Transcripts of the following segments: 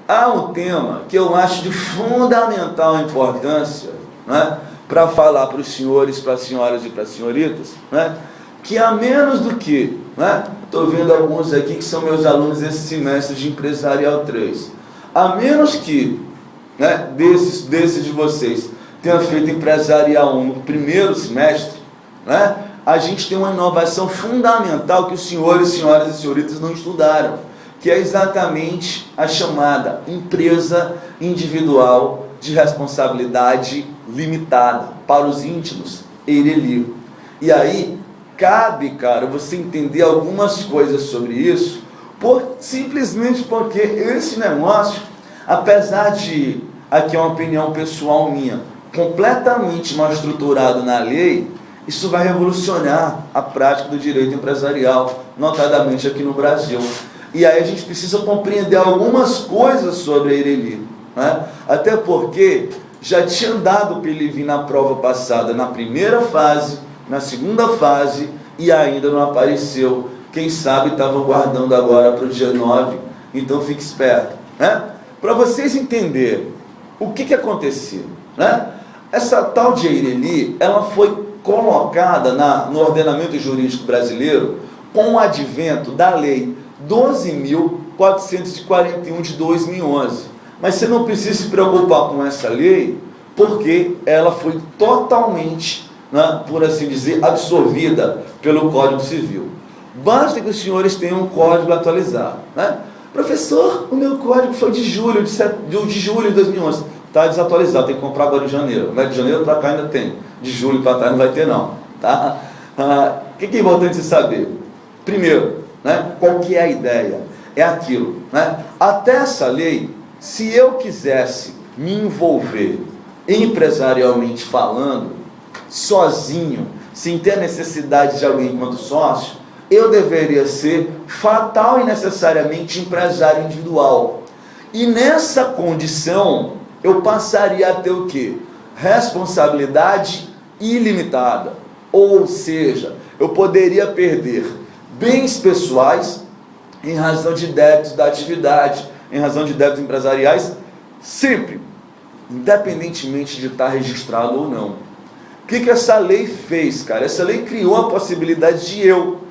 há um tema que eu acho de fundamental importância, né, para falar para os senhores, para as senhoras e para as senhoritas, né, que a menos do que, né, estou vendo alguns aqui que são meus alunos esse semestre de Empresarial 3, a menos que, né, desses de vocês tenha feito Empresarial 1 no primeiro semestre, né, a gente tem uma inovação fundamental que os senhores, senhoras e senhoritas não estudaram, que é exatamente a chamada empresa individual de responsabilidade limitada, para os íntimos, EIRELI. E aí, cabe, cara, você entender algumas coisas sobre isso, simplesmente porque esse negócio, apesar de, aqui é uma opinião pessoal minha, completamente mal estruturado na lei, isso vai revolucionar a prática do direito empresarial, notadamente aqui no Brasil. E aí a gente precisa compreender algumas coisas sobre a EIRELI, né? Até porque já tinha dado para ele vir na prova passada, na primeira fase, na segunda fase, e ainda não apareceu. Quem sabe estava guardando agora para o dia 9, então fique esperto, né? Para vocês entenderem o que aconteceu, né? Essa tal de EIRELI, ela foi colocada no ordenamento jurídico brasileiro com o advento da lei 12.441 de 2011. Mas você não precisa se preocupar com essa lei, porque ela foi totalmente, né, por assim dizer, absorvida pelo Código Civil. Basta que os senhores tenham um código atualizado, né? Professor, o meu código foi de julho de 2011. Está desatualizado, tem que comprar agora em janeiro. Mas de janeiro para cá ainda tem. De julho para cá não vai ter não. Tá? O que é importante você saber? Primeiro, né, qual que é a ideia? É aquilo, né? Até essa lei, se eu quisesse me envolver empresarialmente falando, sozinho, sem ter necessidade de alguém enquanto sócio, eu deveria ser fatal e necessariamente empresário individual. E nessa condição, eu passaria a ter o quê? Responsabilidade ilimitada. Ou seja, eu poderia perder bens pessoais em razão de débitos da atividade, em razão de débitos empresariais, sempre, independentemente de estar registrado ou não. O que essa lei fez, cara? Essa lei criou a possibilidade de eu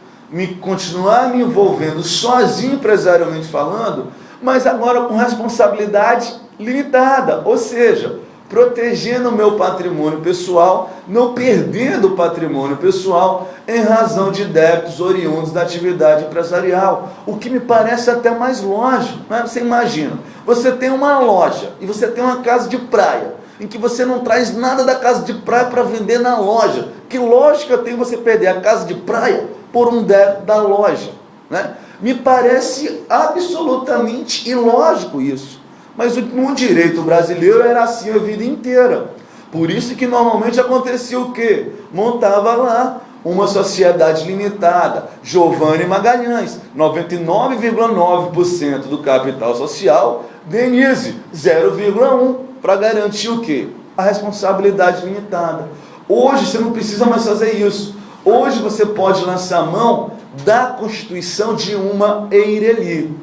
continuar me envolvendo sozinho empresarialmente falando, mas agora com responsabilidade limitada, ou seja, protegendo o meu patrimônio pessoal, não perdendo o patrimônio pessoal em razão de débitos oriundos da atividade empresarial, o que me parece até mais lógico, né? Você imagina, você tem uma loja e você tem uma casa de praia, em que você não traz nada da casa de praia para vender na loja. Que lógica tem você perder a casa de praia por um débito da loja, né? Me parece absolutamente ilógico isso. Mas no direito brasileiro era assim a vida inteira. Por isso que normalmente acontecia o quê? Montava lá uma sociedade limitada, Giovanni Magalhães, 99,9% do capital social, Denise, 0,1%, para garantir o quê? A responsabilidade limitada. Hoje você não precisa mais fazer isso. Hoje você pode lançar mão da constituição de uma EIRELI.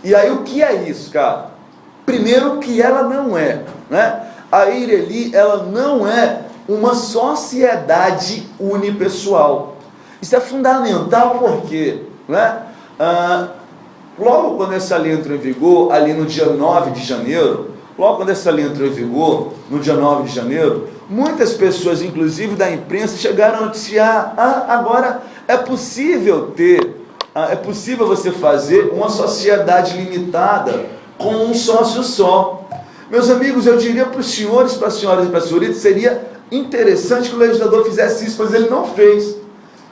E aí o que é isso, cara? Primeiro que ela não é, né? A EIRELI, ela não é uma sociedade unipessoal. Isso é fundamental porque, né? Logo quando essa lei entrou em vigor, ali no dia 9 de janeiro, muitas pessoas, inclusive da imprensa, chegaram a noticiar, agora é possível você fazer uma sociedade limitada com um sócio só. Meus amigos, eu diria para os senhores, para as senhoras e para as senhoritas, seria interessante que o legislador fizesse isso, mas ele não fez.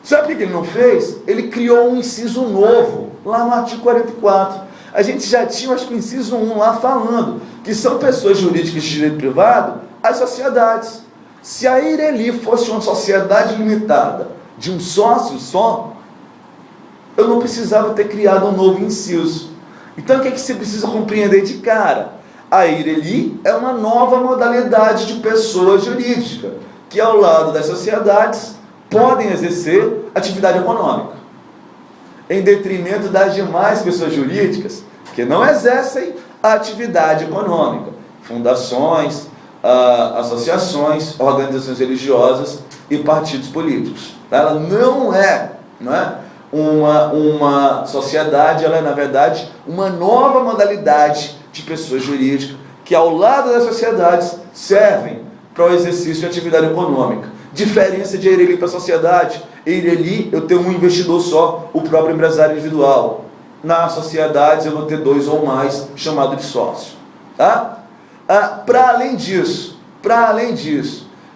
Sabe o que ele não fez? Ele criou um inciso novo, lá no artigo 44. A gente já tinha, acho que o inciso 1 lá falando, que são pessoas jurídicas de direito privado, as sociedades. Se a EIRELI fosse uma sociedade limitada, de um sócio só, eu não precisava ter criado um novo inciso. Então o que você precisa compreender de cara? A EIRELI é uma nova modalidade de pessoa jurídica, que ao lado das sociedades podem exercer atividade econômica, em detrimento das demais pessoas jurídicas que não exercem a atividade econômica, fundações, associações, organizações religiosas e partidos políticos. Ela não é uma sociedade, ela é, na verdade, uma nova modalidade de pessoa jurídica que, ao lado das sociedades, servem para o exercício de atividade econômica. Diferença de EIRELI para a sociedade: EIRELI eu tenho um investidor só, o próprio empresário individual. Nas sociedades eu vou ter 2 ou mais, chamado de sócio. Tá? Para além disso,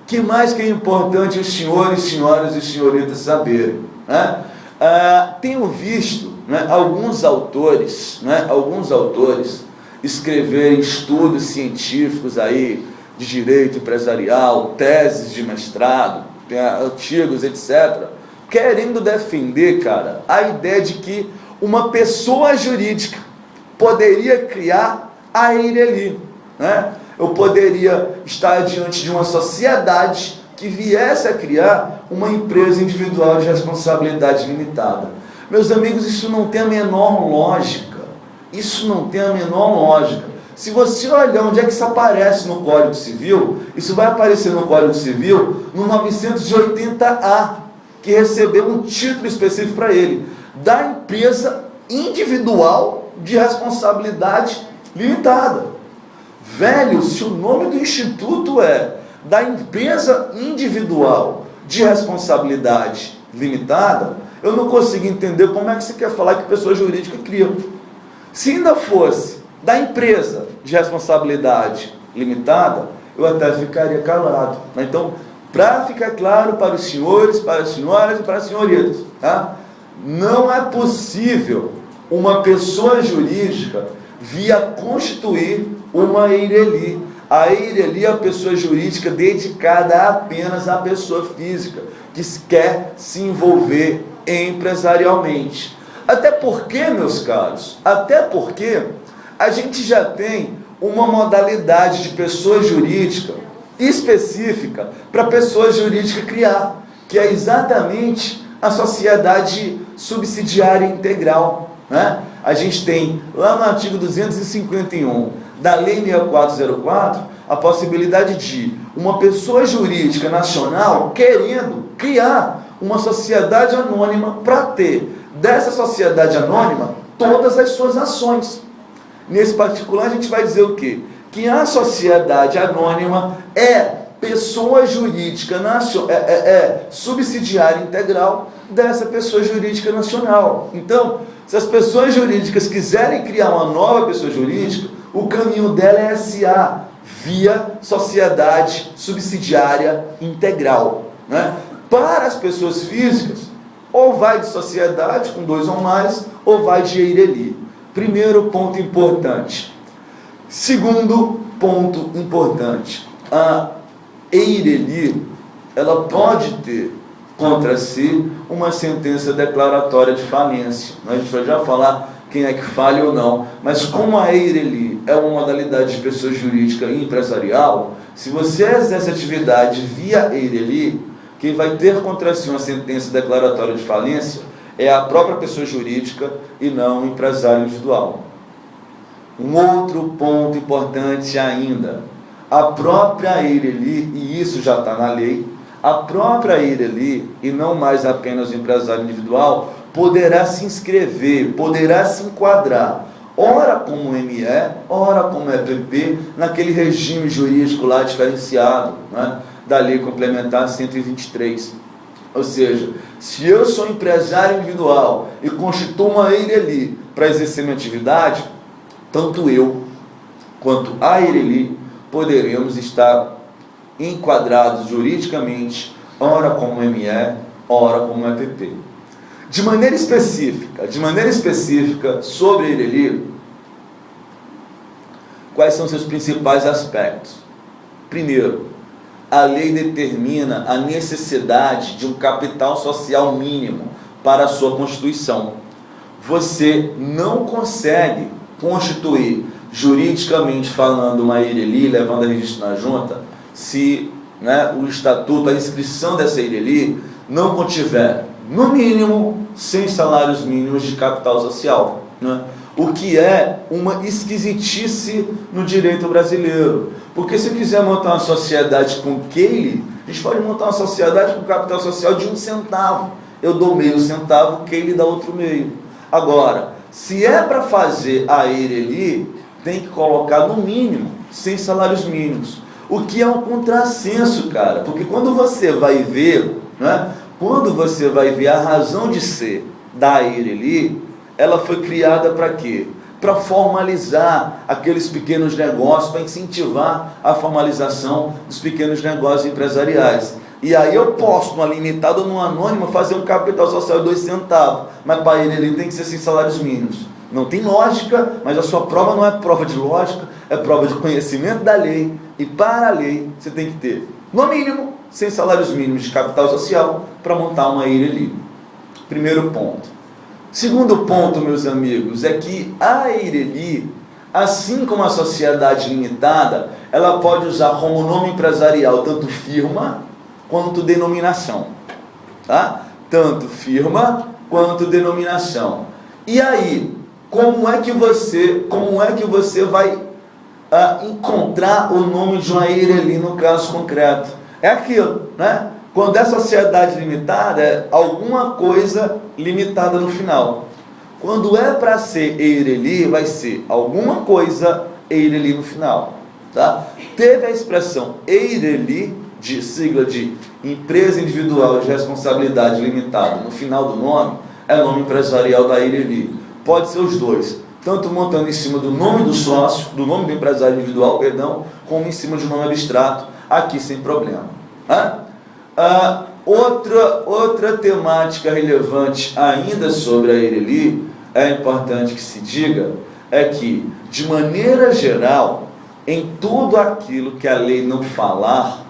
que mais que é importante os senhores, senhoras e senhoritas saberem? Tenho visto alguns autores escreverem estudos científicos aí de direito empresarial, teses de mestrado, artigos, etc., querendo defender, cara, a ideia de que uma pessoa jurídica poderia criar a EIRELI, Eu poderia estar diante de uma sociedade que viesse a criar uma empresa individual de responsabilidade limitada. Meus amigos, isso não tem a menor lógica. Se você olhar onde é que isso aparece no Código Civil, isso vai aparecer no Código Civil no 980A, que recebeu um título específico para ele, da empresa individual de responsabilidade limitada. Velho, se o nome do instituto é da empresa individual de responsabilidade limitada, eu não consigo entender como é que você quer falar que pessoa jurídica cria. Se ainda fosse da empresa de responsabilidade limitada, eu até ficaria calado. Então, para ficar claro para os senhores, para as senhoras e para as senhoritas, não é possível uma pessoa jurídica via constituir uma EIRELI. A EIRELI é a pessoa jurídica dedicada apenas à pessoa física que quer se envolver empresarialmente. Até porque, meus caros, a gente já tem uma modalidade de pessoa jurídica específica para pessoa jurídica criar, que é exatamente a sociedade subsidiária integral. A gente tem, lá no artigo 251 da Lei 6404, a possibilidade de uma pessoa jurídica nacional querendo criar uma sociedade anônima para ter dessa sociedade anônima todas as suas ações. Nesse particular, a gente vai dizer o quê? Que a sociedade anônima é pessoa jurídica subsidiária integral dessa pessoa jurídica nacional. Então, se as pessoas jurídicas quiserem criar uma nova pessoa jurídica, o caminho dela é SA, via sociedade subsidiária integral. Para as pessoas físicas, ou vai de sociedade com 2 ou mais, ou vai de EIRELI. Primeiro ponto importante. Segundo ponto importante. A EIRELI, ela pode ter contra si uma sentença declaratória de falência. A gente vai já falar quem é que falha ou não. Mas como a EIRELI é uma modalidade de pessoa jurídica e empresarial, se você exerce atividade via EIRELI, quem vai ter contra si uma sentença declaratória de falência é a própria pessoa jurídica e não o empresário individual. Um outro ponto importante ainda: a própria EIRELI, e isso já está na lei, a própria EIRELI, e não mais apenas o empresário individual, poderá se inscrever, poderá se enquadrar, ora como ME, ora como EPP, naquele regime jurídico lá diferenciado, da Lei Complementar 123. Ou seja, se eu sou empresário individual e constituo uma EIRELI para exercer minha atividade, tanto eu quanto a EIRELI poderemos estar enquadrados juridicamente, ora como ME, ora como EPP. De maneira específica sobre a EIRELI, quais são seus principais aspectos? Primeiro, a lei determina a necessidade de um capital social mínimo para a sua constituição. Você não consegue constituir, juridicamente falando, uma EIRELI, levando a registro na junta, se o estatuto, a inscrição dessa EIRELI não contiver, no mínimo, 100 salários mínimos de capital social. o que é uma esquisitice no direito brasileiro. Porque se quiser montar uma sociedade com Keile, a gente pode montar uma sociedade com capital social de 1 centavo. Eu dou meio centavo, Keile dá outro meio. Agora, se é para fazer a Eireli, tem que colocar no mínimo 100 salários mínimos. O que é um contrassenso, cara. Porque quando você vai ver, né, quando você vai ver a razão de ser da Eireli, ela foi criada para quê? Para formalizar aqueles pequenos negócios, para incentivar a formalização dos pequenos negócios empresariais. E aí eu posso, numa limitada ou numa anônima, fazer um capital social de 2 centavos, mas para ele tem que ser 6 salários mínimos. Não tem lógica, mas a sua prova não é prova de lógica, é prova de conhecimento da lei, e para a lei você tem que ter, no mínimo, 100 salários mínimos de capital social para montar uma Eireli. Primeiro ponto. Segundo ponto, meus amigos, é que a Eireli, assim como a sociedade limitada, ela pode usar como nome empresarial tanto firma quanto denominação, tá? Tanto firma quanto denominação. E aí, como é que você vai encontrar o nome de uma Eireli no caso concreto? É aquilo, né? Quando é sociedade limitada, é alguma coisa limitada no final. Quando é para ser Eireli, vai ser alguma coisa Eireli no final, tá? Teve a expressão Eireli, de sigla de Empresa Individual de Responsabilidade Limitada, no final do nome, é o nome empresarial da Eireli. Pode ser os dois, tanto montando em cima do nome do sócio, do nome do empresário individual, perdão, como em cima de um nome abstrato, aqui sem problema. Outra temática relevante ainda sobre a Eireli, é importante que se diga, é que, de maneira geral, em tudo aquilo que a lei não falar,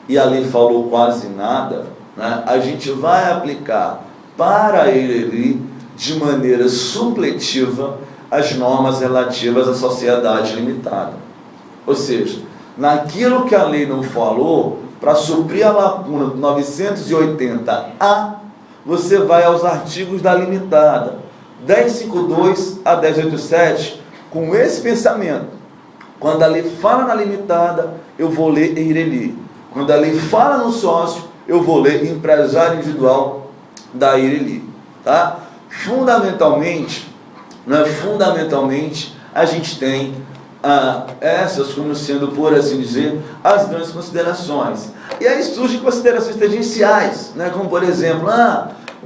e a lei falou quase nada, né, a gente vai aplicar para a Eireli, de maneira supletiva, as normas relativas à sociedade limitada. Ou seja, naquilo que a lei não falou, para suprir a lacuna do 980A, você vai aos artigos da limitada, 1052 a 1087, com esse pensamento. Quando a lei fala na limitada, eu vou ler Eireli. Quando a lei fala no sócio, eu vou ler empresário individual da Eireli. Tá? Fundamentalmente, a gente tem essas como sendo, por assim dizer, as grandes considerações. E aí surgem considerações tangenciais, né? Como por exemplo,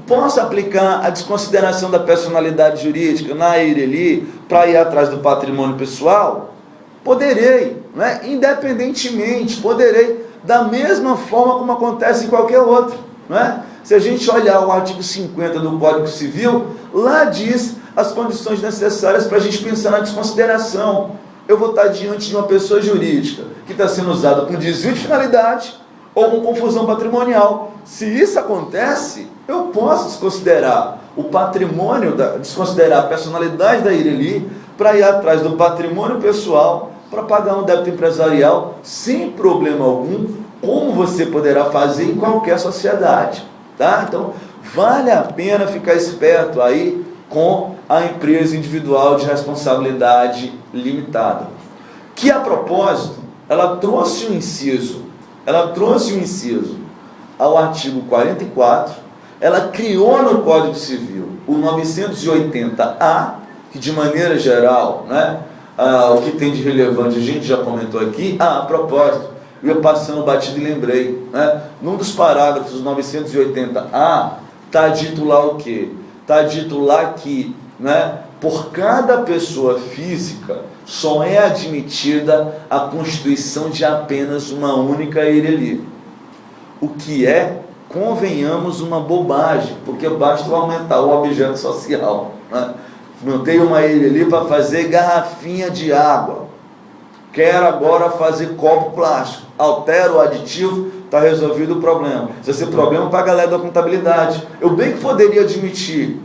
posso aplicar a desconsideração da personalidade jurídica na Eireli para ir atrás do patrimônio pessoal? Poderei, né? Independentemente, poderei, da mesma forma como acontece em qualquer outro, né? Se a gente olhar o artigo 50 do Código Civil, lá diz as condições necessárias para a gente pensar na desconsideração. Eu vou estar diante de uma pessoa jurídica que está sendo usada com desvio de finalidade ou com confusão patrimonial. Se isso acontece, eu posso desconsiderar o patrimônio, desconsiderar a personalidade da Eireli para ir atrás do patrimônio pessoal para pagar um débito empresarial sem problema algum, como você poderá fazer em qualquer sociedade. Tá? Então, vale a pena ficar esperto aí com a empresa individual de responsabilidade limitada. Que, a propósito, ela trouxe um inciso ao artigo 44, ela criou no Código Civil o 980A, que de maneira geral, né, o que tem de relevante a gente já comentou aqui. A propósito, eu ia passando batido e lembrei, né, num dos parágrafos do 980A, está dito lá o quê? Está dito lá que, né, por cada pessoa física só é admitida a constituição de apenas uma única Eireli. O que é, convenhamos, uma bobagem, porque basta aumentar o objeto social, né? Não tenho uma Eireli para fazer garrafinha de água, quero agora fazer copo plástico, altero o aditivo, está resolvido o problema. Se esse problema para a galera da contabilidade, eu bem que poderia admitir,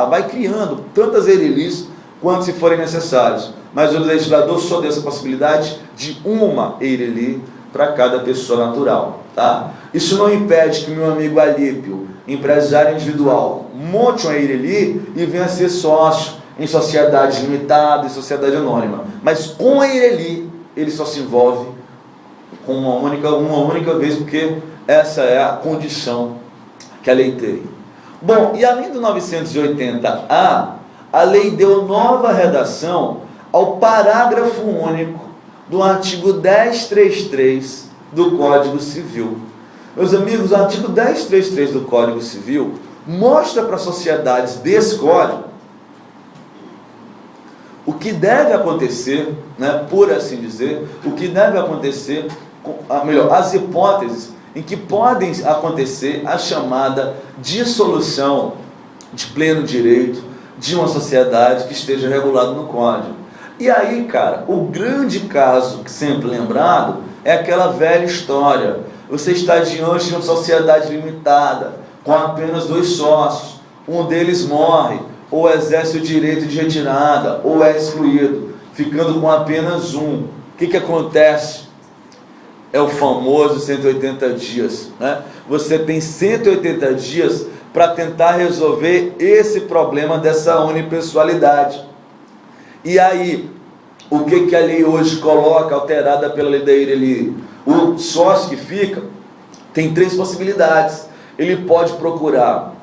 vai criando tantas Eirelis quanto se forem necessários, mas o legislador só deu essa possibilidade de uma Eireli para cada pessoa natural, tá? Isso não impede que meu amigo Alípio, empresário individual, monte uma Eireli e venha ser sócio em sociedade limitada, em sociedade anônima. Mas com a Ireli, ele só se envolve com uma única vez, porque essa é a condição que a lei tem. Bom, e além do 980A, a lei deu nova redação ao parágrafo único do artigo 1033 do Código Civil. Meus amigos, o artigo 1033 do Código Civil mostra para as sociedades desse código o que deve acontecer, né, por assim dizer, o que deve acontecer, as hipóteses em que podem acontecer a chamada dissolução de pleno direito de uma sociedade que esteja regulada no Código. E aí, cara, o grande caso que sempre lembrado é aquela velha história. Você está diante de uma sociedade limitada, com apenas 2 sócios, um deles morre, ou exerce o direito de retirada, ou é excluído, ficando com apenas um. O que acontece? É o famoso 180 dias, né? Você tem 180 dias para tentar resolver esse problema dessa unipessoalidade. E aí, o que a lei hoje coloca, alterada pela lei da Ireli? O sócio que fica tem 3 possibilidades. Ele pode procurar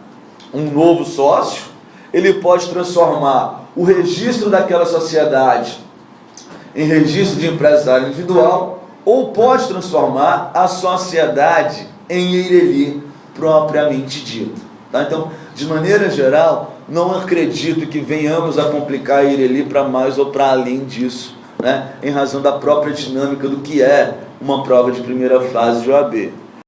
um novo sócio, ele pode transformar o registro daquela sociedade em registro de empresário individual, ou pode transformar a sociedade em Ireli propriamente dita. Tá? Então, de maneira geral, não acredito que venhamos a complicar a Ireli para mais ou para além disso, né? Em razão da própria dinâmica do que é uma prova de primeira fase de OAB.